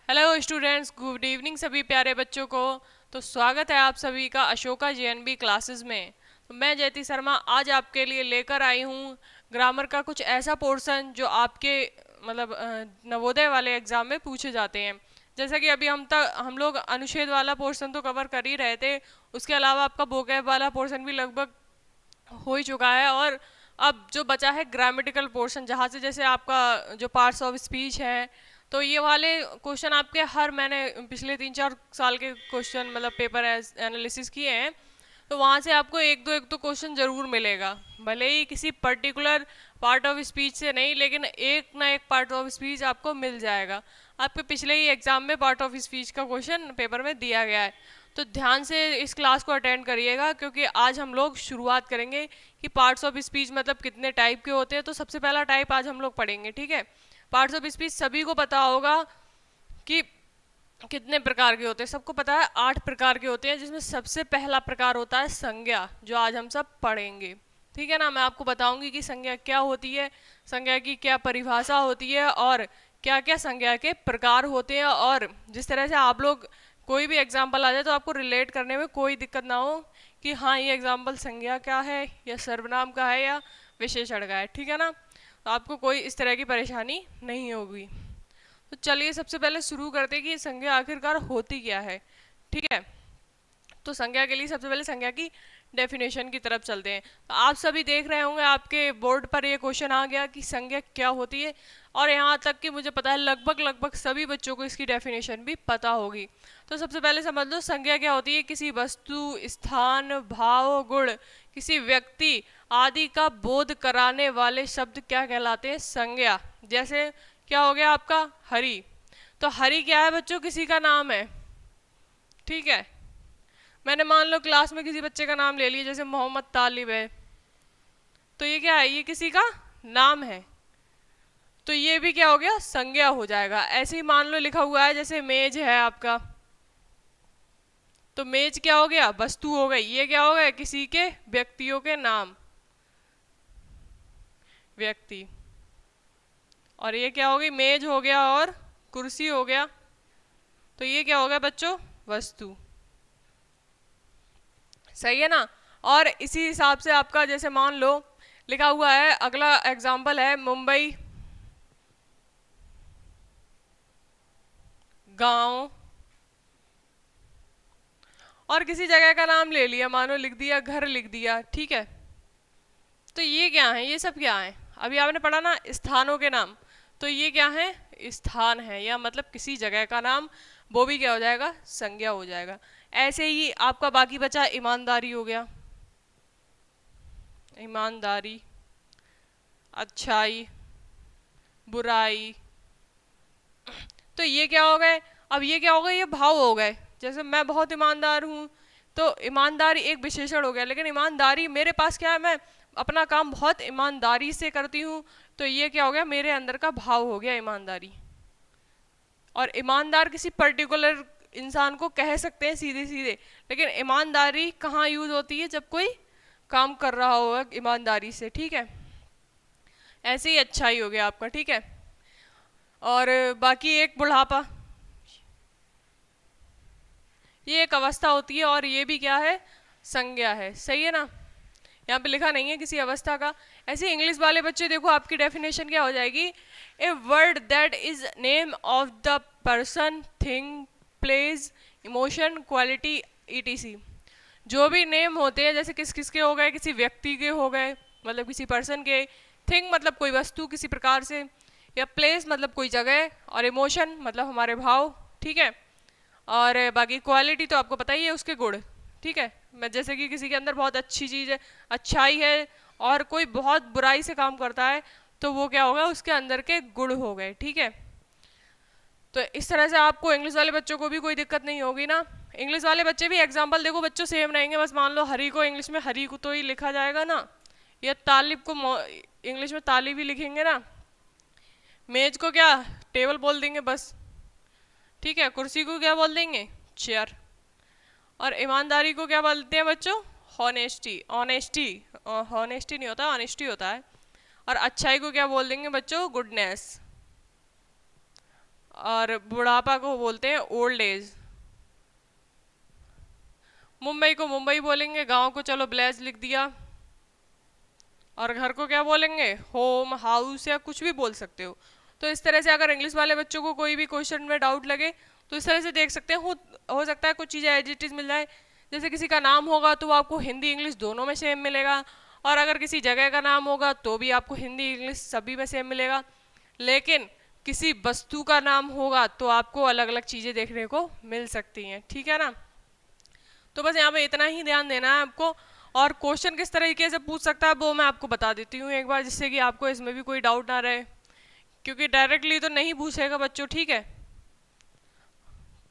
Hello students, good evening सभी प्यारे बच्चों को। तो स्वागत है आप सभी का अशोका जेएनबी क्लासेस में। तो मैं जयति शर्मा आज आपके लिए लेकर आई हूँ ग्रामर का कुछ ऐसा पोर्शन जो आपके मतलब नवोदय वाले एग्जाम में पूछे जाते हैं। जैसा कि अभी हम लोग अनुच्छेद वाला पोर्शन तो कवर कर ही रहे थे, उसके अलावा आपका वोकैब वाला पोर्शन भी लगभग हो ही चुका है। और अब जो बचा है ग्रामेटिकल पोर्शन, जहाँ से जैसे आपका जो पार्ट्स ऑफ स्पीच है, तो ये वाले क्वेश्चन आपके हर मैंने पिछले 3-4 साल के क्वेश्चन मतलब पेपर एनालिसिस किए हैं, तो वहाँ से आपको एक दो क्वेश्चन जरूर मिलेगा। भले ही किसी पर्टिकुलर पार्ट ऑफ स्पीच से नहीं, लेकिन एक ना एक पार्ट ऑफ स्पीच आपको मिल जाएगा। आपके पिछले ही एग्जाम में पार्ट ऑफ स्पीच का क्वेश्चन पेपर में दिया गया है। तो ध्यान से इस क्लास को अटेंड करिएगा, क्योंकि आज हम लोग शुरुआत करेंगे कि पार्ट्स ऑफ स्पीच मतलब कितने टाइप के होते हैं। तो सबसे पहला टाइप आज हम लोग पढ़ेंगे, ठीक है। पार्ट्स ऑफ स्पीच सभी को पता होगा कि कितने प्रकार के होते हैं, सबको पता है 8 प्रकार के होते हैं, जिसमें सबसे पहला प्रकार होता है संज्ञा, जो आज हम सब पढ़ेंगे। ठीक है ना। मैं आपको बताऊंगी कि संज्ञा क्या होती है, संज्ञा की क्या परिभाषा होती है, और क्या क्या संज्ञा के प्रकार होते हैं, और जिस तरह से आप लोग कोई भी एग्जाम्पल आ जाए तो आपको रिलेट करने में कोई दिक्कत ना हो कि हाँ ये एग्जाम्पल संज्ञा का है या सर्वनाम का है या विशेषण का है। ठीक है ना। तो आपको कोई इस तरह की परेशानी नहीं होगी। तो चलिए सबसे पहले शुरू करते हैं कि ये संज्ञा आखिरकार होती क्या है। ठीक है। तो संज्ञा के लिए सबसे पहले संज्ञा की डेफिनेशन की तरफ चलते हैं। तो आप सभी देख रहे होंगे आपके बोर्ड पर ये क्वेश्चन आ गया कि संज्ञा क्या होती है, और यहाँ तक कि मुझे पता है लगभग लगभग सभी बच्चों को इसकी डेफिनेशन भी पता होगी। तो सबसे पहले समझ लो संज्ञा क्या होती है। किसी वस्तु, स्थान, भाव, गुण, किसी व्यक्ति आदि का बोध कराने वाले शब्द क्या कहलाते हैं? संज्ञा। जैसे क्या हो गया आपका हरि। तो हरि क्या है बच्चों? किसी का नाम है। ठीक है। मैंने मान लो क्लास में किसी बच्चे का नाम ले लिया, जैसे मोहम्मद तालिब है, तो ये क्या है? ये किसी का नाम है, तो ये भी क्या हो गया? संज्ञा हो जाएगा। ऐसे ही मान लो लिखा हुआ है जैसे मेज है आपका, तो मेज क्या हो गया? वस्तु हो गई। ये क्या हो गया? किसी के व्यक्तियों के नाम, व्यक्ति। और ये क्या हो गई? मेज हो गया और कुर्सी हो गया, तो ये क्या हो गया बच्चों? वस्तु। सही है ना। और इसी हिसाब से आपका जैसे मान लो लिखा हुआ है, अगला एग्जाम्पल है मुंबई गांव, और किसी जगह का नाम ले लिया, मानो लिख दिया घर, लिख दिया। ठीक है। तो ये क्या है? ये सब क्या है? अभी आपने पढ़ा ना स्थानों के नाम, तो ये क्या है? स्थान है, या मतलब किसी जगह का नाम, वो भी क्या हो जाएगा? संज्ञा हो जाएगा। ऐसे ही आपका बाकी बचा ईमानदारी हो गया, ईमानदारी, अच्छाई, बुराई। तो ये क्या हो गए? अब ये क्या हो गए? ये भाव हो गए। जैसे मैं बहुत ईमानदार हूँ, तो ईमानदारी एक विशेषण हो गया, लेकिन ईमानदारी मेरे पास क्या है? मैं अपना काम बहुत ईमानदारी से करती हूँ, तो ये क्या हो गया? मेरे अंदर का भाव हो गया ईमानदारी। और ईमानदार किसी पर्टिकुलर इंसान को कह सकते हैं सीधे सीधे, लेकिन ईमानदारी कहाँ यूज होती है? जब कोई काम कर रहा होगा ईमानदारी से। ठीक है। ऐसे ही अच्छा ही हो गया आपका। ठीक है। और बाकी एक बुढ़ापा, ये एक अवस्था होती है, और ये भी क्या है? संज्ञा है। सही है ना। यहाँ पे लिखा नहीं है किसी अवस्था का। ऐसे इंग्लिश वाले बच्चे देखो आपकी डेफिनेशन क्या हो जाएगी? A word that is name of the person, thing, place, emotion, quality, etc. जो भी नेम होते हैं, जैसे किस किस के हो गए? किसी व्यक्ति के हो गए, मतलब किसी पर्सन के, थिंग मतलब कोई वस्तु किसी प्रकार से, या प्लेस मतलब कोई जगह, और इमोशन मतलब हमारे भाव। ठीक है। और बाकी क्वालिटी तो आपको पता ही है, उसके गुण। ठीक है। मैं जैसे कि किसी के अंदर बहुत अच्छी चीज़ है, अच्छाई है, और कोई बहुत बुराई से काम करता है, तो वो क्या होगा? उसके अंदर के गुण हो गए। ठीक है। तो इस तरह से आपको इंग्लिश वाले बच्चों को भी कोई दिक्कत नहीं होगी ना। इंग्लिश वाले बच्चे भी एग्जाम्पल देखो बच्चों सेम रहेंगे, बस मान लो हरी को इंग्लिश में हरी को तो ही लिखा जाएगा ना, या तालिब को इंग्लिश में तालिब ही लिखेंगे ना। मेज को क्या? टेबल बोल देंगे बस। ठीक है। कुर्सी को क्या बोल देंगे? चेयर। और ईमानदारी को क्या बोलते हैं बच्चों? हॉनेस्टी। ऑनेस्टी, हॉनेस्टी नहीं होता, ऑनेस्टी होता है। और अच्छाई को क्या बोल देंगे बच्चों? गुडनेस। और बुढ़ापा को बोलते हैं ओल्ड एज। मुंबई को मुंबई बोलेंगे, गांव को चलो विलेज लिख दिया, और घर को क्या बोलेंगे, होम, हाउस, या कुछ भी बोल सकते हो। तो इस तरह से अगर इंग्लिश वाले बच्चों को कोई भी क्वेश्चन में डाउट लगे तो इस तरह से देख सकते हैं। हो सकता है कुछ चीज़ें एज इट इज मिल जाए, जैसे किसी का नाम होगा तो वो आपको हिंदी इंग्लिश दोनों में सेम मिलेगा, और अगर किसी जगह का नाम होगा तो भी आपको हिंदी इंग्लिश सभी में सेम मिलेगा। लेकिन किसी वस्तु का नाम होगा तो आपको अलग अलग चीज़ें देखने को मिल सकती हैं, ठीक है ना। तो बस यहाँ पे इतना ही ध्यान देना है आपको। और क्वेश्चन किस तरीके से पूछ सकता है वो मैं आपको बता देती हूँ एक बार, जिससे कि आपको इसमें भी कोई डाउट ना रहे, क्योंकि डायरेक्टली तो नहीं पूछेगा बच्चों, ठीक है।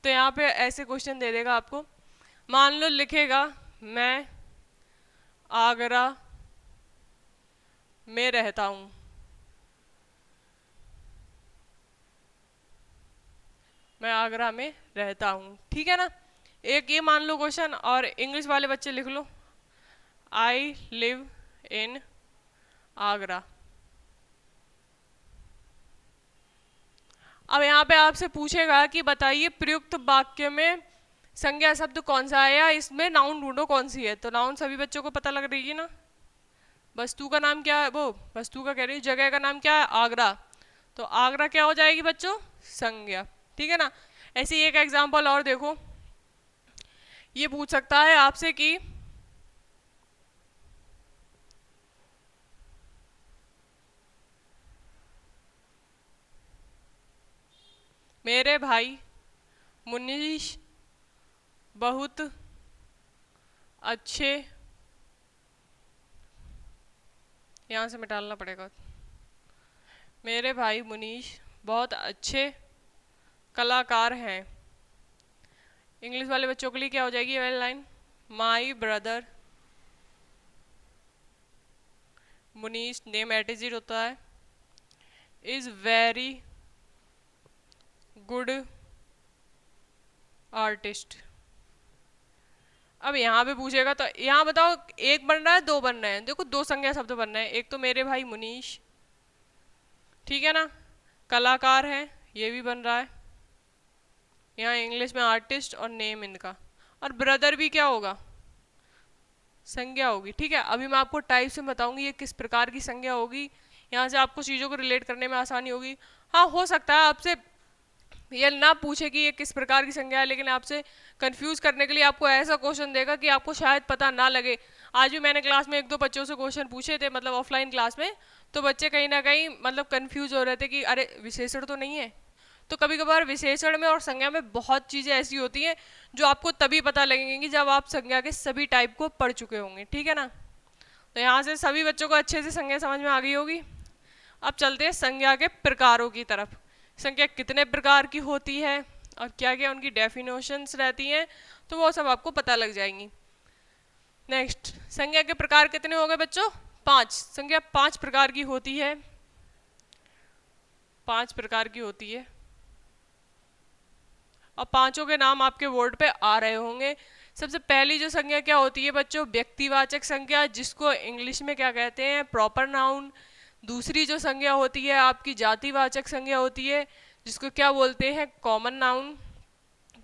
तो यहाँ पे ऐसे क्वेश्चन दे देगा आपको, मान लो लिखेगा मैं आगरा में रहता हूँ, मैं आगरा में रहता हूँ, ठीक है ना। एक ये मान लो क्वेश्चन, और इंग्लिश वाले बच्चे लिख लो आई लिव इन आगरा। अब यहाँ पे आपसे पूछेगा कि बताइए प्रयुक्त वाक्य में संज्ञा शब्द कौन सा है, या इसमें नाउन ढूंढो कौन सी है। तो नाउन सभी बच्चों को पता लग रही है ना। वस्तु का नाम क्या है, वो वस्तु का कह रही हूँ, जगह का नाम क्या है, आगरा। तो आगरा क्या हो जाएगी बच्चों, संज्ञा, ठीक है ना। ऐसे ही एक एग्जाम्पल और देखो, ये पूछ सकता है आपसे कि मेरे भाई मुनीश बहुत अच्छे, यहाँ से मिटालना पड़ेगा, मेरे भाई मुनीश बहुत अच्छे कलाकार हैं। इंग्लिश वाले बच्चों के लिए क्या हो जाएगी well line, my brother Munish, name एटिजिट होता है, इज वेरी गुड आर्टिस्ट। अब यहाँ पे पूछेगा तो यहाँ बताओ एक बन रहा है दो बन रहे हैं, देखो दो संज्ञा शब्द बन रहे हैं, एक तो मेरे भाई मुनीश, ठीक है ना, कलाकार है, ये भी बन रहा है, यहाँ इंग्लिश में आर्टिस्ट और नेम इनका, और ब्रदर भी क्या होगा, संज्ञा होगी, ठीक है। अभी मैं आपको टाइप से बताऊंगी ये किस प्रकार की संज्ञा होगी, यहाँ से आपको चीज़ों को रिलेट करने में आसानी होगी। हाँ हो सकता है आपसे ये ना पूछे कि ये किस प्रकार की संज्ञा है, लेकिन आपसे कंफ्यूज करने के लिए आपको ऐसा क्वेश्चन देगा कि आपको शायद पता ना लगे। आज भी मैंने क्लास में एक दो बच्चों से क्वेश्चन पूछे थे, मतलब ऑफलाइन क्लास में, तो बच्चे कहीं ना कहीं मतलब कंफ्यूज हो रहे थे कि अरे विशेषण तो नहीं है। तो कभी कभार विशेषण में और संज्ञा में बहुत चीज़ें ऐसी होती हैं जो आपको तभी पता लगेंगी जब आप संज्ञा के सभी टाइप को पढ़ चुके होंगे, ठीक है ना। तो यहाँ से सभी बच्चों को अच्छे से संज्ञा समझ में आ गई होगी। अब चलते हैं संज्ञा के प्रकारों की तरफ। संज्ञा कितने प्रकार की होती है और क्या क्या उनकी डेफिनेशंस रहती हैं, तो वो सब आपको पता लग जाएंगी। नेक्स्ट, संज्ञा के प्रकार कितने हो गए बच्चों, 5। संज्ञा 5 प्रकार की होती है, 5 प्रकार की होती है, और पांचों के नाम आपके बोर्ड पे आ रहे होंगे। सबसे पहली जो संज्ञा क्या होती है बच्चों, व्यक्तिवाचक संज्ञा, जिसको इंग्लिश में क्या कहते हैं, प्रॉपर नाउन। दूसरी जो संज्ञा होती है आपकी जातिवाचक संज्ञा होती है, जिसको क्या बोलते हैं, कॉमन नाउन।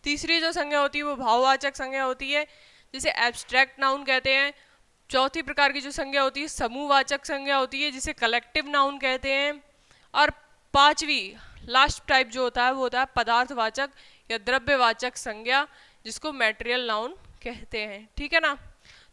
तीसरी जो संज्ञा होती है वो भाववाचक संज्ञा होती है, जिसे एब्स्ट्रैक्ट नाउन कहते हैं। चौथी प्रकार की जो संज्ञा होती है समूहवाचक संज्ञा होती है, जिसे कलेक्टिव नाउन कहते हैं। और पांचवी लास्ट टाइप जो होता है वो होता है पदार्थवाचक या द्रव्यवाचक संज्ञा, जिसको मटेरियल नाउन कहते हैं, ठीक है ना।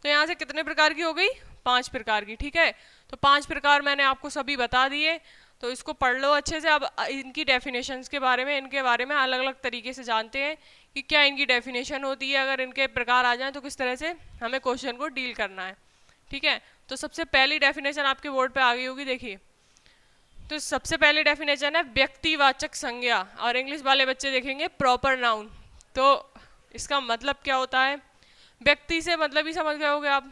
तो यहाँ से कितने प्रकार की हो गई, 5 प्रकार की, ठीक है। तो 5 प्रकार मैंने आपको सभी बता दिए, तो इसको पढ़ लो अच्छे से। अब इनकी डेफिनेशंस के बारे में, इनके बारे में अलग अलग तरीके से जानते हैं कि क्या इनकी डेफिनेशन होती है, अगर इनके प्रकार आ जाएं तो किस तरह से हमें क्वेश्चन को डील करना है, ठीक है। तो सबसे पहली डेफिनेशन आपके बोर्ड पे आ गई होगी, देखिए। तो सबसे पहले डेफिनेशन है व्यक्तिवाचक संज्ञा, और इंग्लिश वाले बच्चे देखेंगे प्रॉपर नाउन। तो इसका मतलब क्या होता है, व्यक्ति से मतलब ही समझ गए होगे आप,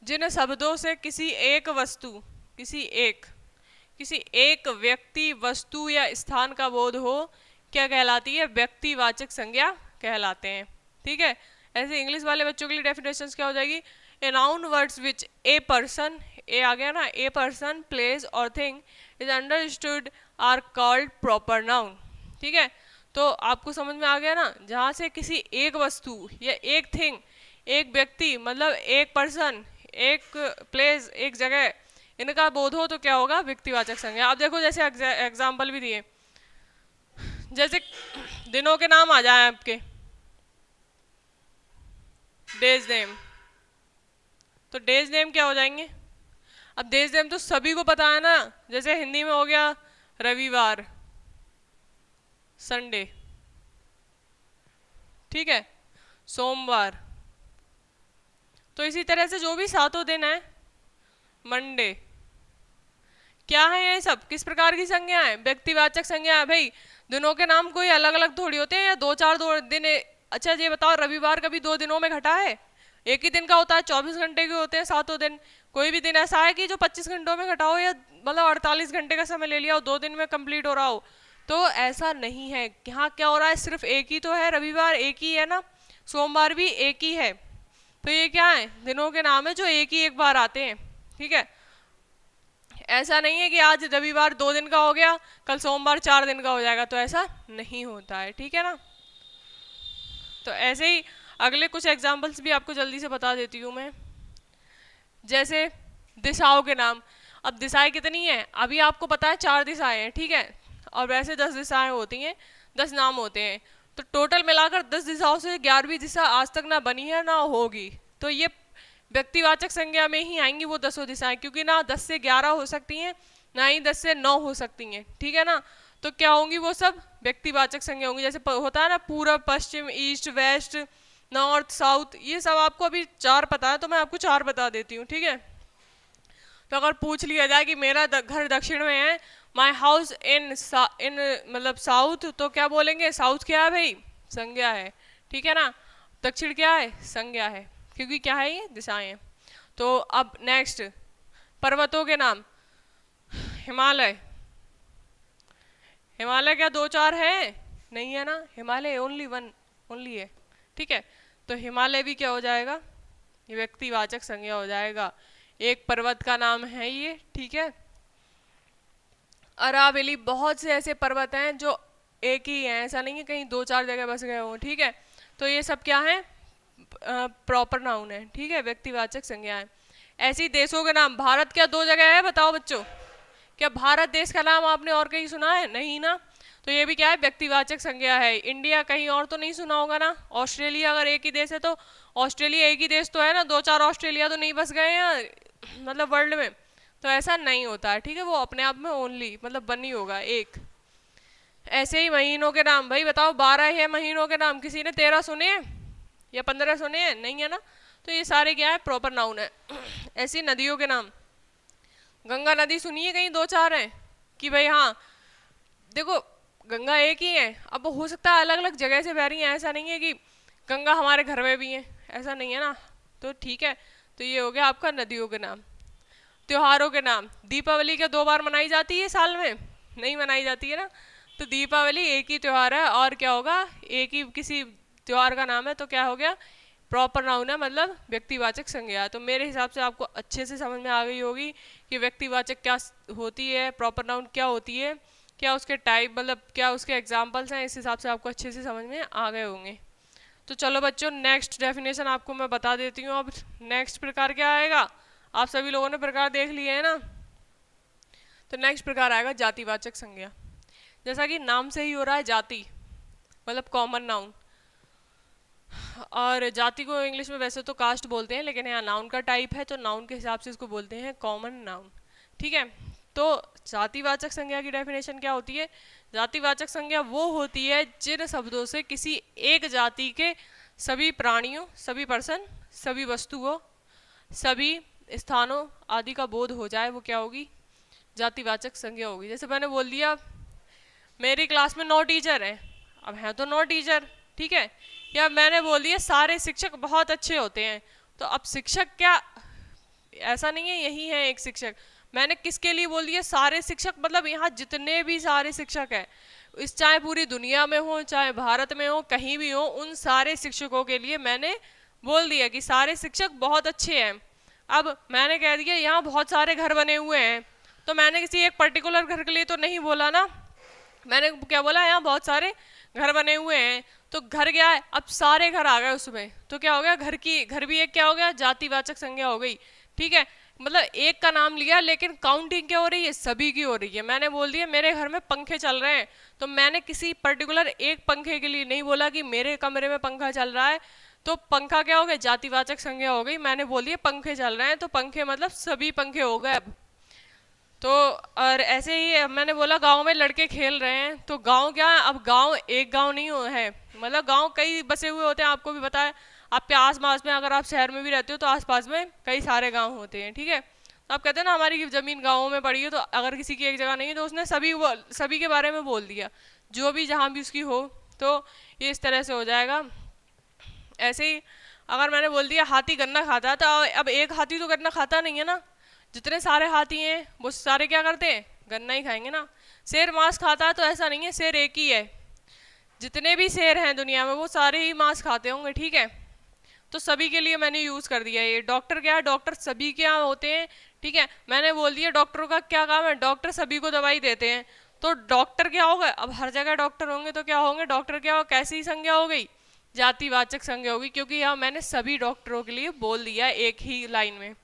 जिन शब्दों से किसी एक वस्तु, किसी एक व्यक्ति, वस्तु या स्थान का बोध हो, क्या कहलाती है, व्यक्तिवाचक संज्ञा कहलाते हैं, ठीक है। ऐसे इंग्लिश वाले बच्चों के लिए डेफिनेशंस क्या हो जाएगी, a noun words which a person, a आ गया ना, ए पर्सन, प्लेस और thing is understood are called proper noun. ठीक है, तो आपको समझ में आ गया ना, जहाँ से किसी एक वस्तु या एक थिंग, एक व्यक्ति, मतलब एक पर्सन, एक प्लेस, एक जगह, इनका बोध हो तो क्या होगा, व्यक्तिवाचक संज्ञा। आप देखो जैसे एग्जाम्पल भी दिए, जैसे दिनों के नाम आ जाए आपके, डेज नेम, तो डेज नेम क्या हो जाएंगे। अब डेज नेम तो सभी को पता है ना, जैसे हिंदी में हो गया रविवार, संडे, ठीक है, सोमवार। तो इसी तरह से जो भी सातों दिन है, मंडे, क्या है ये सब, किस प्रकार की संज्ञा है, व्यक्तिवाचक संज्ञा है भाई। दिनों के नाम कोई अलग अलग थोड़ी होते हैं, या दो दिन अच्छा ये बताओ, रविवार कभी 2 दिनों में घटा है, एक ही दिन का होता है, 24 घंटे के होते हैं सातों दिन। कोई भी दिन ऐसा है कि जो 25 घंटों में घटाओ, या मतलब 48 घंटे का समय ले लिया हो, 2 दिन में कंप्लीट हो रहा हो, तो ऐसा नहीं है। यहाँ क्या हो रहा है, सिर्फ एक ही तो है, रविवार एक ही है ना, सोमवार भी एक ही है, तो ये क्या है, दिनों के नाम है जो एक ही एक बार आते हैं, ठीक है। ऐसा नहीं है कि आज रविवार 2 दिन का हो गया, कल सोमवार 4 दिन का हो जाएगा, तो ऐसा नहीं होता है, ठीक है ना। तो ऐसे ही अगले कुछ एग्जाम्पल्स भी आपको जल्दी से बता देती हूँ मैं, जैसे दिशाओं के नाम। अब दिशाएं कितनी हैं, अभी आपको पता है 4 दिशाएं हैं, ठीक है, और वैसे 10 दिशाएं होती हैं, 10 नाम होते हैं, तो टोटल मिलाकर 10 दिशाओं से 11वीं दिशा आज तक ना बनी है ना होगी। तो ये व्यक्तिवाचक संज्ञा में ही आएंगी वो 10 दिशाएं, क्योंकि ना 10 से 11 हो सकती हैं, ना ही 10 से 9 हो सकती हैं, ठीक है ना। तो क्या होंगी, वो सब व्यक्तिवाचक संज्ञा होंगी। जैसे होता है ना पूरब, पश्चिम, ईस्ट, वेस्ट, नॉर्थ, साउथ, ये सब आपको अभी 4 पता है, तो मैं आपको 4 बता देती हूँ, ठीक है। तो अगर पूछ लिया जाए कि मेरा घर दक्षिण में है, माई हाउस इन मतलब साउथ, तो क्या बोलेंगे, साउथ क्या है भाई, संज्ञा है, ठीक है ना, दक्षिण क्या है, संज्ञा है, क्योंकि क्या है, ये दिशाएं हैं। तो अब नेक्स्ट, पर्वतों के नाम, हिमालय, हिमालय क्या 2-4 है, नहीं है ना, हिमालय ओनली वन, ओनली है, ठीक है। तो हिमालय भी क्या हो जाएगा, ये व्यक्तिवाचक संज्ञा हो जाएगा, एक पर्वत का नाम है ये, ठीक है। अरावली, बहुत से ऐसे पर्वत हैं जो एक ही हैं, ऐसा नहीं है कहीं 2-4 जगह बस गए हों, ठीक है। तो ये सब क्या है, प्रॉपर नाउन है, ठीक है, व्यक्तिवाचक संज्ञा है। ऐसी देशों के नाम, भारत क्या 2 जगह है, बताओ बच्चों, क्या भारत देश का नाम आपने और कहीं सुना है, नहीं ना, तो ये भी क्या है, व्यक्तिवाचक संज्ञा है। इंडिया कहीं और तो नहीं सुना होगा ना, ऑस्ट्रेलिया अगर एक ही देश है तो ऑस्ट्रेलिया एक ही देश तो है ना, 2-4 ऑस्ट्रेलिया तो नहीं बस गए हैं मतलब वर्ल्ड में, तो ऐसा नहीं होता है, ठीक है, वो अपने आप में ओनली मतलब बनी होगा एक। ऐसे ही महीनों के नाम, भाई बताओ 12 है महीनों के नाम, किसी ने 13 सुने हैं या 15 सुने हैं, नहीं है ना, तो ये सारे क्या है, प्रॉपर नाउन है। ऐसी नदियों के नाम, गंगा नदी सुनिए कहीं 2-4 हैं कि भाई, हाँ देखो गंगा एक ही है, अब हो सकता है अलग अलग जगह से बह रही हैं, ऐसा नहीं है कि गंगा हमारे घर में भी है, ऐसा नहीं है ना, तो ठीक है। तो ये हो गया आपका नदियों के नाम। त्योहारों के नाम, दीपावली क्या 2 बार मनाई जाती है साल में, नहीं मनाई जाती है ना, तो दीपावली एक ही त्यौहार है, और क्या होगा, एक ही किसी त्यौहार का नाम है, तो क्या हो गया, प्रॉपर नाउन है, मतलब व्यक्तिवाचक संज्ञा। तो मेरे हिसाब से आपको अच्छे से समझ में आ गई होगी कि व्यक्तिवाचक क्या होती है, प्रॉपर नाउन क्या होती है, क्या उसके टाइप, मतलब क्या उसके एग्जाम्पल्स हैं, इस हिसाब से आपको अच्छे से समझ में आ गए होंगे। तो चलो बच्चों, नेक्स्ट डेफिनेशन आपको मैं बता देती हूँ। अब नेक्स्ट प्रकार क्या आएगा, आप सभी लोगों ने प्रकार देख लिए हैं ना, तो नेक्स्ट प्रकार आएगा जातिवाचक संज्ञा। जैसा कि नाम से ही हो रहा है, जाति मतलब कॉमन नाउन, और जाति को इंग्लिश में वैसे तो कास्ट बोलते हैं, लेकिन यहाँ नाउन का टाइप है, तो नाउन के हिसाब से इसको बोलते हैं कॉमन नाउन, ठीक है। तो जातिवाचक संज्ञा की डेफिनेशन क्या होती है, जातिवाचक संज्ञा वो होती है जिन शब्दों से किसी एक जाति के सभी प्राणियों, सभी पर्सन, सभी वस्तुओं, सभी स्थानों आदि का बोध हो जाए, वो क्या होगी, जातिवाचक संज्ञा होगी। जैसे मैंने बोल दिया मेरी क्लास में 9 टीचर हैं, अब हैं तो 9 टीचर, ठीक है, या मैंने बोल दिया सारे शिक्षक बहुत अच्छे होते हैं, तो अब शिक्षक क्या, ऐसा नहीं है यही है एक शिक्षक, मैंने किसके लिए बोल दिया, सारे शिक्षक, मतलब यहाँ जितने भी सारे शिक्षक हैं, इस चाहे पूरी दुनिया में हो, चाहे भारत में हो, कहीं भी हो, उन सारे शिक्षकों के लिए मैंने बोल दिया कि सारे शिक्षक बहुत अच्छे हैं। अब मैंने कह दिया यहाँ बहुत सारे घर बने हुए हैं, तो मैंने किसी एक पर्टिकुलर घर के लिए तो नहीं बोला ना, मैंने क्या बोला, यहाँ बहुत सारे घर बने हुए हैं, तो घर क्या है, अब सारे घर आ गए उसमें, तो क्या हो गया, घर भी एक क्या हो गया, जातिवाचक संज्ञा हो गई। ठीक है, मतलब एक का नाम लिया लेकिन काउंटिंग क्या हो रही है, सभी की हो रही है। मैंने बोल दिया मेरे घर में पंखे चल रहे हैं, तो मैंने किसी पर्टिकुलर एक पंखे के लिए नहीं बोला कि मेरे कमरे में पंखा चल रहा है, तो पंखा क्या हो गया, जातिवाचक संज्ञा हो गई। मैंने बोल दिया पंखे चल रहे हैं, तो पंखे मतलब सभी पंखे हो गए अब। तो और ऐसे ही मैंने बोला गांव में लड़के खेल रहे हैं, तो गांव क्या है, अब गांव एक गांव नहीं है, मतलब गांव कई बसे हुए होते हैं, आपको भी पता है। आपके आस पास में, अगर आप शहर में भी रहते हो तो आस पास में कई सारे गांव होते हैं। ठीक है, तो आप कहते हैं ना हमारी ज़मीन गाँवों में पड़ी है, तो अगर किसी की एक जगह नहीं है तो उसने सभी के बारे में बोल दिया, जो भी जहाँ भी उसकी हो। तो ये इस तरह से हो जाएगा। ऐसे ही अगर मैंने बोल दिया हाथी गन्ना खाता है, तो अब एक हाथी तो गन्ना खाता नहीं है ना, जितने सारे हाथी हैं वो सारे क्या करते हैं, गन्ना ही खाएंगे ना। शेर मांस खाता है, तो ऐसा नहीं है शेर एक ही है, जितने भी शेर हैं दुनिया में वो सारे ही मांस खाते होंगे। ठीक है, तो सभी के लिए मैंने यूज़ कर दिया। ये डॉक्टर क्या है, डॉक्टर सभी के यहाँ होते हैं। ठीक है, मैंने बोल दिया डॉक्टरों का क्या काम है, डॉक्टर सभी को दवाई देते हैं, तो डॉक्टर क्या होगा, अब हर जगह डॉक्टर होंगे तो क्या होंगे, डॉक्टर क्या हो, कैसी संज्ञा हो गई, जातिवाचक संज्ञा होगी, क्योंकि यहाँ मैंने सभी डॉक्टरों के लिए बोल दिया एक ही लाइन में।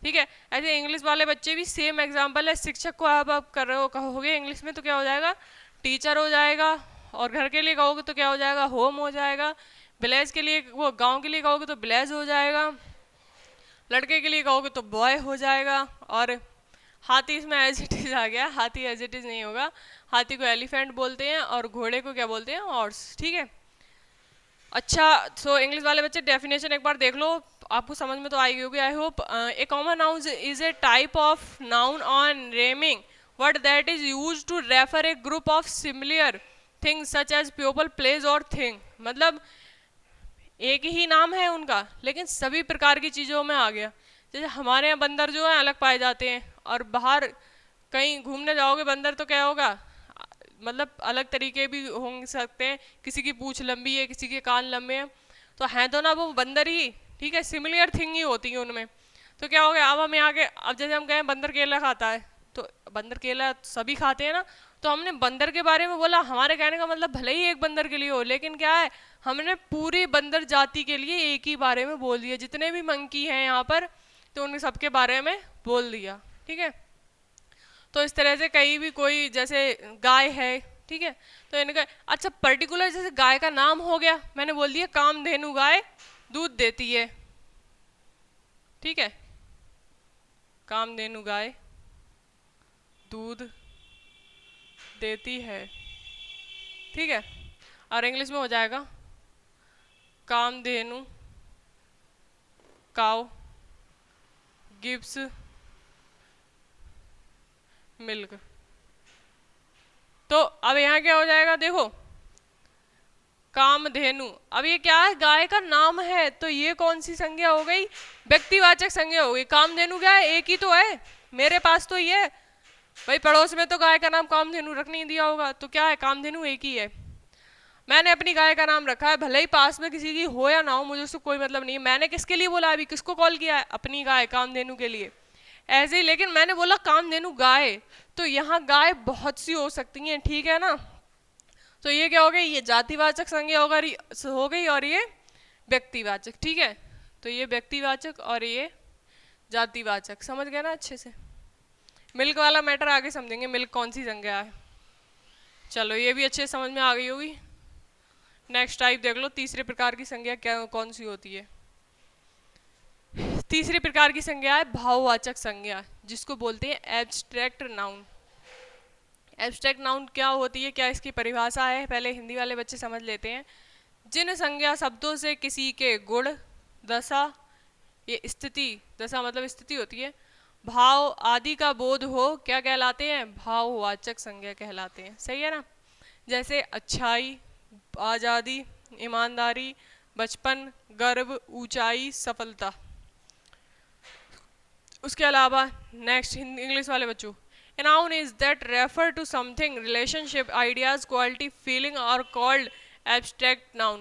ठीक है, ऐसे इंग्लिश वाले बच्चे भी सेम एग्जाम्पल है। शिक्षक को आप कर रहे हो कहोगे इंग्लिश में तो क्या हो जाएगा, टीचर हो जाएगा, और घर के लिए कहोगे तो क्या हो जाएगा, होम हो जाएगा। विलेज के लिए, वो गांव के लिए कहोगे तो विलेज हो जाएगा, लड़के के लिए कहोगे तो बॉय हो जाएगा। और हाथी इसमें एज इट इज आ गया, हाथी एज इट इज नहीं होगा, हाथी को एलिफेंट बोलते हैं और घोड़े को क्या बोलते हैं, हॉर्स। ठीक है, अच्छा, सो इंग्लिश वाले बच्चे डेफिनेशन एक बार देख लो, आपको समझ में तो आएगी होगी I hope. A common noun is a type of noun on naming word that is use to refer a group of similar things such as people place और थिंग। मतलब एक ही नाम है उनका लेकिन सभी प्रकार की चीज़ों में आ गया। जैसे हमारे यहाँ बंदर जो है अलग पाए जाते हैं, और बाहर कहीं घूमने जाओगे बंदर तो क्या होगा, मतलब अलग तरीके भी हो सकते हैं, किसी की पूंछ लंबी है, किसी के कान लंबे हैं, तो हैं तो ना वो बंदर ही। ठीक है, सिमिलर थिंग ही होती है उनमें। तो क्या हो गया, अब हम यहाँ के, अब जैसे हम कहें बंदर केला खाता है, तो बंदर केला सभी खाते हैं ना, तो हमने बंदर के बारे में बोला, हमारे कहने का मतलब भले ही एक बंदर के लिए हो, लेकिन क्या है, हमने पूरी बंदर जाति के लिए एक ही बारे में बोल दिया, जितने भी मंकी हैं यहाँ पर, तो उन सबके बारे में बोल दिया। ठीक है, तो इस तरह से कहीं भी कोई, जैसे गाय है, ठीक है, तो इनका अच्छा पर्टिकुलर जैसे गाय का नाम हो गया, मैंने बोल दिया कामधेनु गाय दूध देती है। ठीक है, कामधेनु गाय दूध देती है। ठीक है, और इंग्लिश में हो जाएगा कामधेनु काउ गिव्स मिल्क। तो अब यहाँ क्या हो जाएगा, देखो कामधेनु, अब ये क्या है, गाय का नाम है, तो ये कौन सी संज्ञा हो गई, व्यक्तिवाचक संज्ञा हो गई। कामधेनु क्या है, एक ही तो है, मेरे पास तो ये है भाई, पड़ोस में तो गाय का नाम कामधेनु रख नहीं दिया होगा, तो क्या है, कामधेनु एक ही है। मैंने अपनी गाय का नाम रखा है, भले ही पास में किसी की हो या ना हो, मुझे उससे कोई मतलब नहीं है। मैंने किसके लिए बोला, अभी किसको कॉल किया है, अपनी गाय कामधेनु के लिए। ऐसे ही लेकिन मैंने बोला कामधेनु गाय, तो यहाँ गाय बहुत सी हो सकती हैं। ठीक है ना, तो ये क्या हो गई, ये जातिवाचक संज्ञा हो गई और ये व्यक्तिवाचक। ठीक है, तो ये व्यक्तिवाचक और ये जातिवाचक, समझ गए ना अच्छे से। मिल्क वाला मैटर आगे समझेंगे, मिल्क कौन सी संज्ञा है। चलो ये भी अच्छे समझ में आ गई होगी। नेक्स्ट टाइप देख लो, तीसरे प्रकार की संज्ञा क्या कौन सी होती है। तीसरी प्रकार की संज्ञा है भाववाचक संज्ञा, जिसको बोलते हैं एब्स्ट्रैक्ट नाउन। एब्स्ट्रैक्ट नाउन क्या होती है, क्या इसकी परिभाषा है, पहले हिंदी वाले बच्चे समझ लेते हैं। जिन संज्ञा शब्दों से किसी के गुण, दशा, ये स्थिति, दशा मतलब स्थिति होती है, भाव आदि का बोध हो, क्या कहलाते हैं, भाववाचक संज्ञा कहलाते हैं। सही है ना, जैसे अच्छाई, आज़ादी, ईमानदारी, बचपन, गर्व, ऊंचाई, सफलता। उसके अलावा नेक्स्ट इंग्लिश वाले बच्चों, a noun is that refer to something, relationship, ideas, quality, feeling are called abstract noun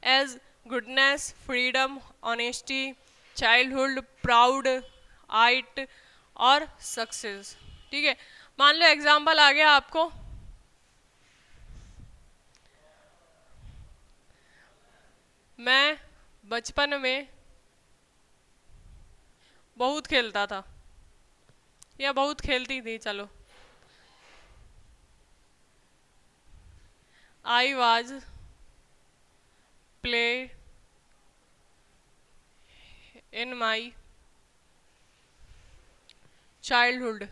as goodness, freedom, honesty, childhood, proud, height और सक्सेस। ठीक है, मान लो एग्जाम्पल आ गया आपको, मैं बचपन में बहुत खेलता था या बहुत खेलती थी, चलो। I was play in my childhood.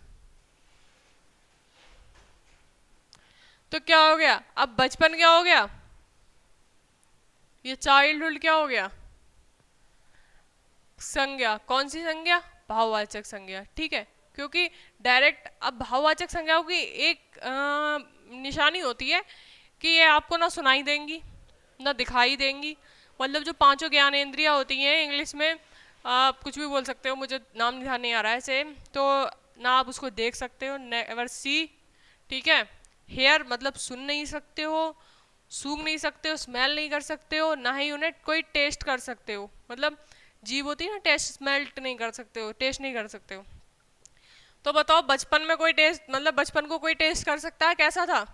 तो क्या हो गया, अब बचपन क्या हो गया, ये चाइल्डहुड क्या हो गया, संज्ञा। कौन सी संज्ञा, भाववाचक संज्ञा, ठीक है। क्योंकि डायरेक्ट अब भाववाचक संज्ञाओं की एक निशानी होती है कि ये आपको ना सुनाई देंगी ना दिखाई देंगी। मतलब जो पांचों ज्ञानेंद्रियां होती हैं, इंग्लिश में आप कुछ भी बोल सकते हो, मुझे नाम ध्यान नहीं आ रहा है सेम, तो ना आप उसको देख सकते हो, नेवर सी, ठीक है। हेयर मतलब सुन नहीं सकते हो, सूंघ नहीं सकते हो, स्मेल नहीं कर सकते हो, ना ही उन्हें कोई टेस्ट कर सकते हो। मतलब जीभ होती है ना, टेस्ट स्मेल्ट नहीं कर सकते हो, टेस्ट नहीं कर सकते हो। तो बताओ बचपन में कोई टेस्ट, मतलब बचपन को कोई टेस्ट कर सकता है, कैसा था।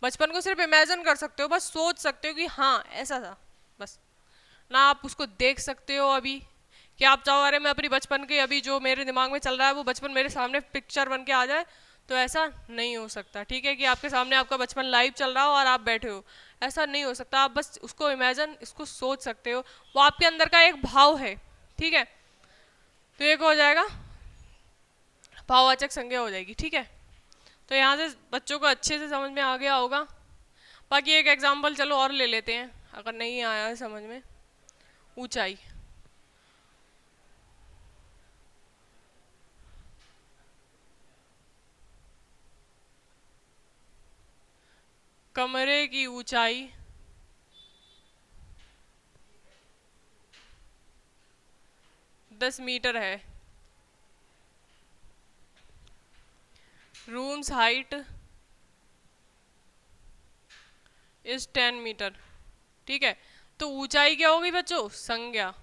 बचपन को सिर्फ इमेजिन कर सकते हो, बस सोच सकते हो कि हाँ ऐसा था, बस। ना आप उसको देख सकते हो अभी कि आप चाहो अरे मैं अपनी बचपन के अभी जो मेरे दिमाग में चल रहा है वो बचपन मेरे सामने पिक्चर बन के आ जाए, तो ऐसा नहीं हो सकता, ठीक है। कि आपके सामने आपका बचपन लाइव चल रहा हो और आप बैठे हो, ऐसा नहीं हो सकता। आप बस उसको इमेजिन, इसको सोच सकते हो, वो आपके अंदर का एक भाव है, ठीक है। तो एक हो जाएगा भाववाचक संज्ञा हो जाएगी, ठीक है। तो यहाँ से बच्चों को अच्छे से समझ में आ गया होगा। बाकी एक एग्जाम्पल चलो और ले लेते हैं, अगर नहीं आया है समझ में। ऊंचाई, कमरे की ऊंचाई 10 मीटर है। रूम्स हाइट इज 10 मीटर, ठीक है। तो ऊंचाई क्या होगी बच्चों, संज्ञा,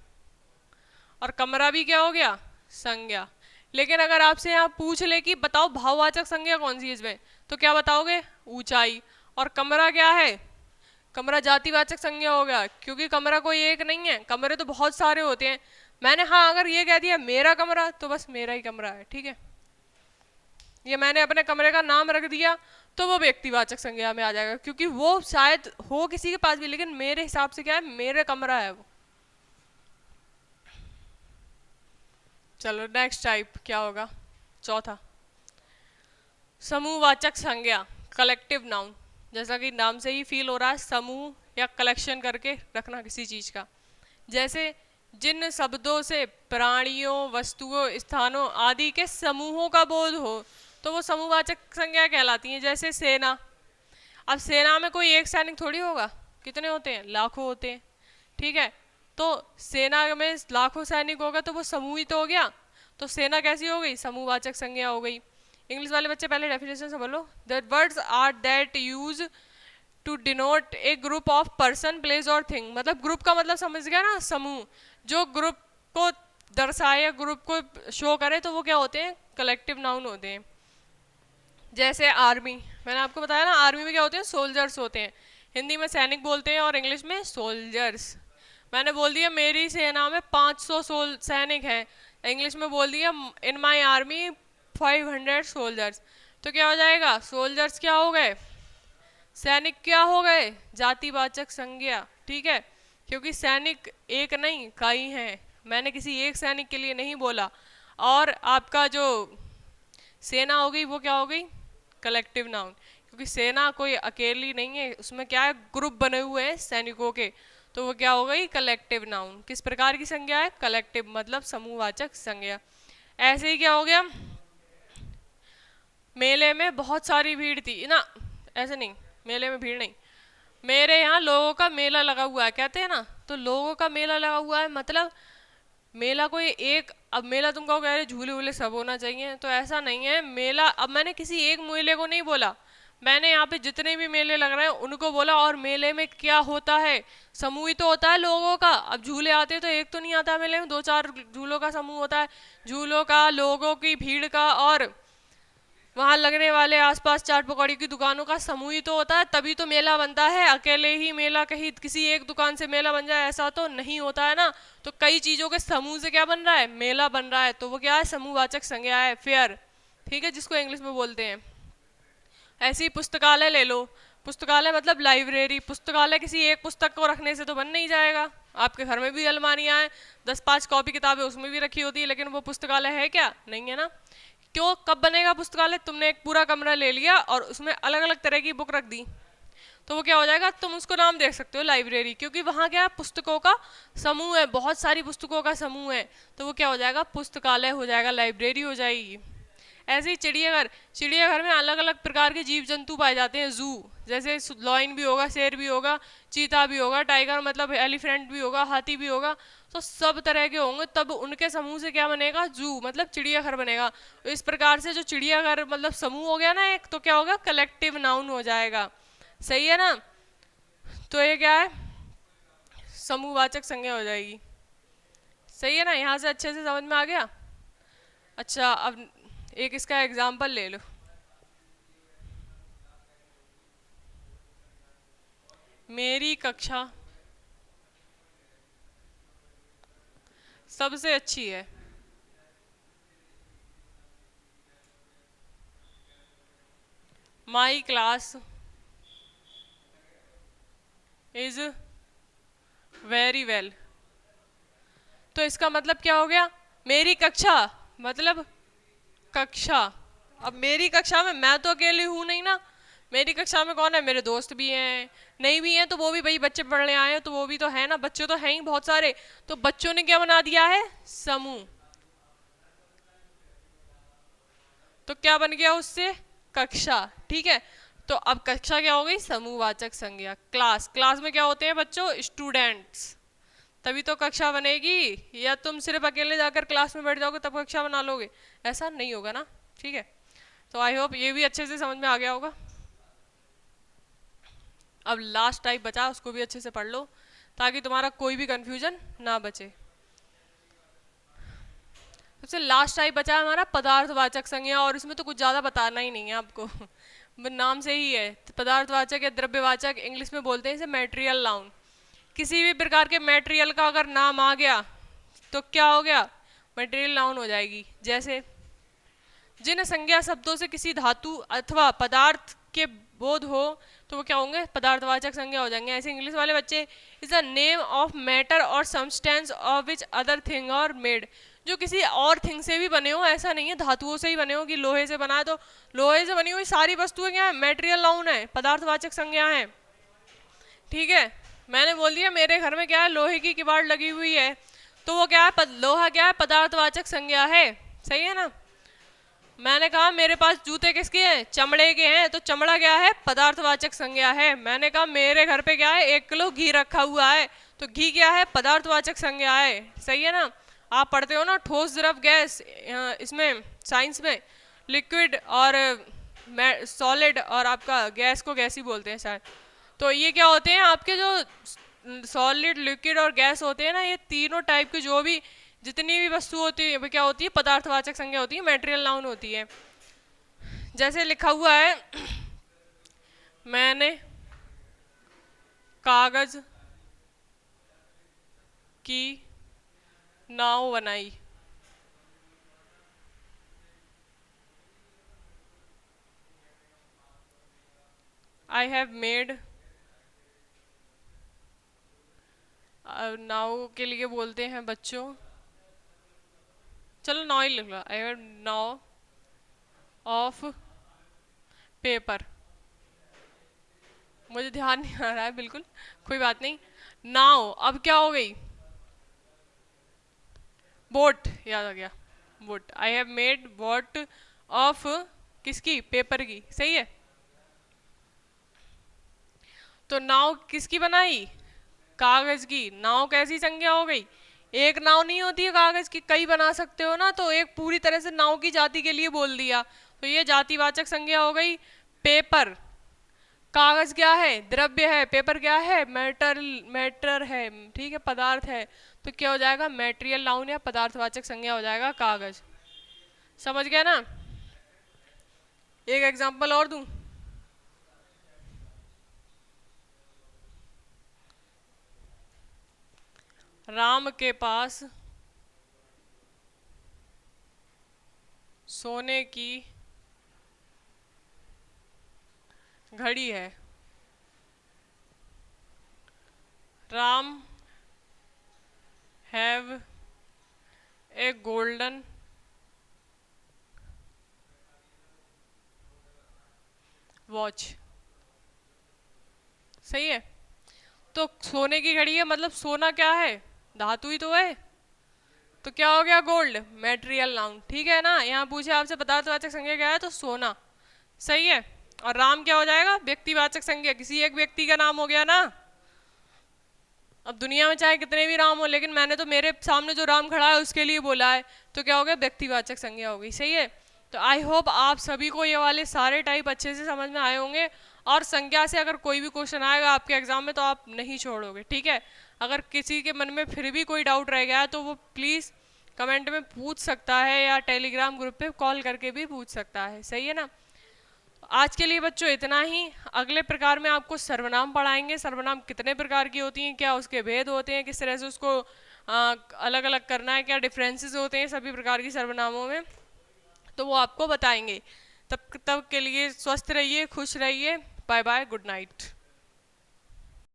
और कमरा भी क्या हो गया, संज्ञा। लेकिन अगर आपसे यहाँ पूछ ले कि बताओ भाववाचक संज्ञा कौन सी है इसमें, तो क्या बताओगे, ऊंचाई। और कमरा क्या है, कमरा जातिवाचक संज्ञा हो गया, क्योंकि कमरा कोई एक नहीं है, कमरे तो बहुत सारे होते हैं। मैंने हाँ अगर ये कह दिया मेरा कमरा, तो बस मेरा ही कमरा है, ठीक है। ये मैंने अपने कमरे का नाम रख दिया तो वो व्यक्तिवाचक संज्ञा में आ जाएगा, क्योंकि वो शायद हो किसी के पास भी, लेकिन मेरे हिसाब से क्या है, मेरे कमरा है वो। चलो नेक्स्ट टाइप क्या होगा, चौथा, समूहवाचक संज्ञा, कलेक्टिव नाउन। जैसा कि नाम से ही फील हो रहा है, समूह या कलेक्शन करके रखना किसी चीज का। जैसे जिन शब्दों से प्राणियों, वस्तुओं, स्थानों आदि के समूहों का बोध हो, तो वो समूहवाचक संज्ञा कहलाती हैं। जैसे सेना, अब सेना में कोई एक सैनिक थोड़ी होगा, कितने होते हैं, लाखों होते हैं, ठीक है। तो सेना में लाखों सैनिक होगा तो वो समूह ही तो हो गया, तो सेना कैसी हो गई, समूहवाचक संज्ञा हो गई। इंग्लिश वाले बच्चे पहले डेफिनेशन से बोलो, that words are that use to denote a group of person, place और थिंग। मतलब ग्रुप का मतलब समझ गया ना, समूह, जो ग्रुप को दर्शाए, ग्रुप को शो करे, तो वो क्या होते हैं, कलेक्टिव नाउन होते हैं। जैसे आर्मी, मैंने आपको बताया ना आर्मी में क्या होते हैं, सोल्जर्स होते हैं। हिंदी में सैनिक बोलते हैं और इंग्लिश में सोल्जर्स। मैंने बोल दिया मेरी सेना में 500 सैनिक हैं, इंग्लिश में बोल दिया इन माई आर्मी 500 सोल्जर्स। तो क्या हो जाएगा, सोल्जर्स क्या हो गए, सैनिक क्या हो गए, जातिवाचक संज्ञा, ठीक है। क्योंकि सैनिक एक नहीं कई हैं, मैंने किसी एक सैनिक के लिए नहीं बोला। और आपका जो सेना हो गई वो क्या हो गई, कलेक्टिव नाउन, क्योंकि सेना कोई अकेली नहीं है, उसमें क्या है, ग्रुप बने हुए हैं सैनिकों के, तो वो क्या हो गई, कलेक्टिव नाउन। किस प्रकार की संज्ञा है, कलेक्टिव, मतलब समूहवाचक संज्ञा। ऐसे ही क्या हो गया, मेले में बहुत सारी भीड़ थी ना, ऐसे नहीं, मेले में भीड़ नहीं, मेरे यहाँ लोगों का मेला लगा हुआ है, कहते हैं ना, तो लोगों का मेला लगा हुआ है, मतलब मेला कोई एक, अब मेला तुम कहोगे अरे झूले वूले सब होना चाहिए, तो ऐसा नहीं है। मेला, अब मैंने किसी एक मेले को नहीं बोला, मैंने यहाँ पे जितने भी मेले लग रहे हैं उनको बोला। और मेले में क्या होता है, समूह ही तो होता है लोगों का। अब झूले आते हैं तो एक तो नहीं आता मेले में, 2-4 झूलों का समूह होता है, झूलों का, लोगों की भीड़ का, और वहाँ लगने वाले आसपास चाट पकौड़ी की दुकानों का समूह ही तो होता है, तभी तो मेला बनता है। अकेले ही मेला कहीं किसी एक दुकान से मेला बन जाए ऐसा तो नहीं होता है ना। तो कई चीज़ों के समूह से क्या बन रहा है, मेला बन रहा है। तो वो क्या है, समूहवाचक संज्ञा है, फेयर, ठीक है, जिसको इंग्लिश में बोलते हैं। ऐसे ही पुस्तकालय ले लो, पुस्तकालय मतलब लाइब्रेरी। पुस्तकालय किसी एक पुस्तक को रखने से तो बन नहीं जाएगा। आपके घर में भी अलमारियाँ हैं, 10-5 कॉपी किताबें उसमें भी रखी होती है, लेकिन वो पुस्तकालय है क्या, नहीं है ना। क्यों, कब बनेगा पुस्तकालय, तुमने एक पूरा कमरा ले लिया और उसमें अलग अलग तरह की बुक रख दी, तो वो क्या हो जाएगा, तुम उसको नाम दे सकते हो लाइब्रेरी, क्योंकि वहाँ क्या है, पुस्तकों का समूह है, बहुत सारी पुस्तकों का समूह है। तो वो क्या हो जाएगा, पुस्तकालय हो जाएगा, लाइब्रेरी हो जाएगी। ऐसे ही चिड़ियाघर, चिड़ियाघर में अलग अलग प्रकार के जीव जंतु पाए जाते हैं। जू, जैसे लॉयन भी होगा, शेर भी होगा, चीता भी होगा, टाइगर मतलब एलिफेंट भी होगा, हाथी भी होगा, तो सब तरह के होंगे, तब उनके समूह से क्या बनेगा, जू मतलब चिड़ियाघर बनेगा। तो इस प्रकार से जो चिड़ियाघर मतलब समूह हो गया ना एक, तो क्या होगा, कलेक्टिव नाउन हो जाएगा। सही है ना। तो ये क्या है, समूहवाचक संज्ञा हो जाएगी। सही है ना, यहाँ से अच्छे से समझ में आ गया। अच्छा, अब एक इसका एग्जाम्पल ले लो। मेरी कक्षा सबसे अच्छी है। My class is very well. तो इसका मतलब क्या हो गया, मेरी कक्षा मतलब कक्षा। अब मेरी कक्षा में मैं तो अकेली हूँ नहीं ना, मेरी कक्षा में कौन है, मेरे दोस्त भी हैं, नहीं भी हैं तो वो भी भाई बच्चे पढ़ने आए हैं तो वो भी तो है ना, बच्चे तो हैं ही बहुत सारे। तो बच्चों ने क्या बना दिया है, समूह। तो क्या बन गया उससे, कक्षा, ठीक है। तो अब कक्षा क्या हो गई, समूहवाचक संज्ञा। क्लास, क्लास में क्या होते हैं बच्चों, स्टूडेंट्स, तभी तो कक्षा बनेगी। या तुम सिर्फ अकेले जाकर क्लास में बैठ जाओगे तब कक्षा बना लोगे, ऐसा नहीं होगा ना, ठीक है। तो आई होप ये भी अच्छे से समझ में आ गया होगा। अब लास्ट टाइप बचा, उसको भी अच्छे से पढ़ लो ताकि तुम्हारा कोई भी कंफ्यूजन ना बचे। सबसे लास्ट टाइप बचा है हमारा पदार्थवाचक संज्ञा, और इसमें तो कुछ ज़्यादा बताना ही नहीं है आपको नाम से ही है, पदार्थवाचक या द्रव्यवाचक, इंग्लिश में बोलते हैं इसे मैटेरियल नाउन। किसी भी प्रकार के मटेरियल का अगर नाम आ गया तो क्या हो गया, मटेरियल नाउन हो जाएगी। जैसे जिन संज्ञा शब्दों से किसी धातु अथवा पदार्थ के बोध हो तो वो क्या होंगे, पदार्थवाचक संज्ञा हो जाएंगे। ऐसे इंग्लिश वाले बच्चे, is the name of matter और substance of which other thing और मेड, जो किसी और थिंग से भी बने हो, ऐसा नहीं है धातुओं से ही बने हो कि लोहे से बना है तो लोहे से बनी हुई सारी वस्तुएं क्या है, मेटेरियल नाउन है, पदार्थवाचक संज्ञा है, ठीक है। मैंने बोल दिया मेरे घर में क्या है, लोहे की किवाड़ लगी हुई है, तो वो क्या है, लोहा क्या है, पदार्थवाचक संज्ञा है, सही है ना। मैंने कहा मेरे पास जूते किसके हैं, चमड़े के हैं, तो चमड़ा क्या है, पदार्थवाचक संज्ञा है। मैंने कहा मेरे घर पे क्या है, 1 किलो घी रखा हुआ है, तो घी क्या है, पदार्थवाचक संज्ञा है, सही है ना। आप पढ़ते हो ना ठोस द्रव गैस, इसमें साइंस में लिक्विड और सॉलिड, और आपका गैस को गैस ही बोलते हैं शायद। तो ये क्या होते हैं आपके जो सॉलिड, लिक्विड और गैस होते हैं ना, ये तीनों टाइप की जो भी जितनी भी वस्तु होती है वो क्या होती है, पदार्थवाचक संज्ञा होती है, मटेरियल नाउन होती है। जैसे लिखा हुआ है मैंने कागज की नाव बनाई, आई हैव मेड, नाव के लिए बोलते हैं बच्चों, चलो नाव ही लिख लो, आई हैव नाव ऑफ पेपर, मुझे ध्यान नहीं आ रहा है बिल्कुल, कोई बात नहीं। नाव अब क्या हो गई, बोट, याद आ गया, boat, I have made boat of, किसकी, पेपर की, सही है। तो नाव किसकी बनाई, कागज की। नाव कैसी संज्ञा हो गई, एक नाव नहीं होती है कागज की, कई बना सकते हो ना, तो एक पूरी तरह से नाव की जाति के लिए बोल दिया, तो ये जातिवाचक संज्ञा हो गई। पेपर, कागज क्या है, द्रव्य है, पेपर क्या है, मैटर है, ठीक है, पदार्थ है, तो क्या हो जाएगा, मैटेरियल नाउन या पदार्थवाचक संज्ञा हो जाएगा कागज। समझ गया ना। एक एग्जाम्पल और दूं? राम के पास सोने की घड़ी है। Ram have a golden watch. सही है। तो सोने की घड़ी है मतलब सोना क्या है, धातु ही तो है, तो क्या हो गया गोल्ड, मेटेरियल नाउन। ठीक है ना, यहाँ पूछे आपसे पदार्थवाचक संज्ञा क्या है तो सोना। सही है। और राम क्या हो जाएगा, व्यक्तिवाचक संज्ञा, किसी एक व्यक्ति का नाम हो गया ना। अब दुनिया में चाहे कितने भी राम हो, लेकिन मैंने तो मेरे सामने जो राम खड़ा है उसके लिए बोला है, तो क्या हो गया, व्यक्तिवाचक संज्ञा हो गई। सही है। तो आई होप आप सभी को ये वाले सारे टाइप अच्छे से समझ में आए होंगे। और संज्ञा से अगर कोई भी क्वेश्चन आएगा आपके एग्जाम में तो आप नहीं छोड़ोगे। ठीक है। अगर किसी के मन में फिर भी कोई डाउट रह गया है तो वो प्लीज़ कमेंट में पूछ सकता है, या टेलीग्राम ग्रुप पे कॉल करके भी पूछ सकता है। सही है ना। आज के लिए बच्चों इतना ही। अगले प्रकार में आपको सर्वनाम पढ़ाएंगे, सर्वनाम कितने प्रकार की होती हैं, क्या उसके भेद होते हैं, किस तरह से उसको अलग अलग करना है, क्या डिफरेंसेस होते हैं सभी प्रकार की सर्वनामों में, तो वो आपको बताएंगे। तब तक के लिए स्वस्थ रहिए, खुश रहिए। Bye bye, good night.